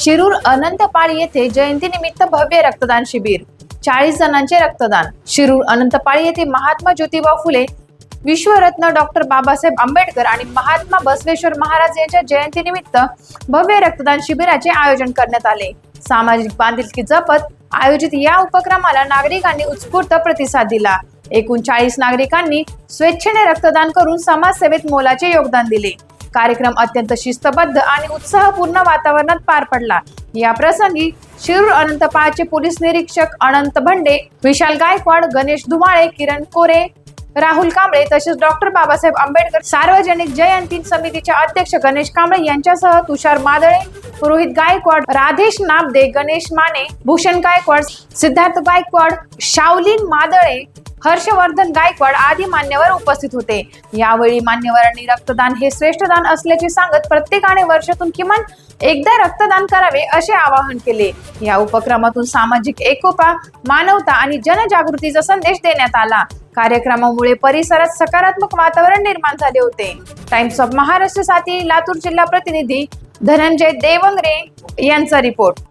शिरूर अनंतपाळ येथे जयंतीनिमित्त भव्य रक्तदान शिबिर, 40 जणांचे रक्तदान। शिरूर अनंतपाळ येथे महात्मा ज्योतिबा फुले, विश्वरत्न डॉक्टर बाबासाहेब आंबेडकर आणि महात्मा बसवेश्वर महाराज यांच्या जयंतीनिमित्त भव्य रक्तदान शिबिराचे आयोजन करण्यात आले। सामाजिक बांधिलकी जपत आयोजित या उपक्रमाला नागरिकांनी उत्स्फूर्त प्रतिसाद दिला। एकूण 40 नागरिकांनी स्वेच्छेने रक्तदान करून समाजसेवेत मोलाचे योगदान दिले। कार्यक्रम अत्यंत शिस्तबद्ध आणि उत्साहपूर्ण वातावरणात पार पडला। या प्रसंगी शिरूर अनंतपाळचे पोलीस निरीक्षक अनंत भंडे, विशाल गायकवाड, गणेश धुमाळे, किरण कोरे, राहुल कांबळे तसेच डॉक्टर बाबासाहेब आंबेडकर सार्वजनिक जयंती समितीचे अध्यक्ष गणेश कांबळे यांच्यासह तुषार मादळे, रोहित गायकवाड, राधेश नाबदे, गणेश माने, भूषण गायकवाड, सिद्धार्थ गायकवाड, शावलीन मादळे, हर्षवर्धन गायकवाड आदी मान्यवर उपस्थित होते। यावेळी मान्यवरांनी रक्तदान हे श्रेष्ठ दान असल्याचे सांगत प्रत्येकाने वर्षातून किमान एकदा रक्तदान करावे असे आवाहन केले। या उपक्रमातून सामाजिक एकोपा, मानवता आणि जनजागृतीचा संदेश देण्यात आला। कार्यक्रमामुळे परिसरात सकारात्मक वातावरण निर्माण झाले होते। टाइम्स ऑफ महाराष्ट्रसाठी लातूर जिल्हा प्रतिनिधी धनंजय देवंगरे यांचा रिपोर्ट।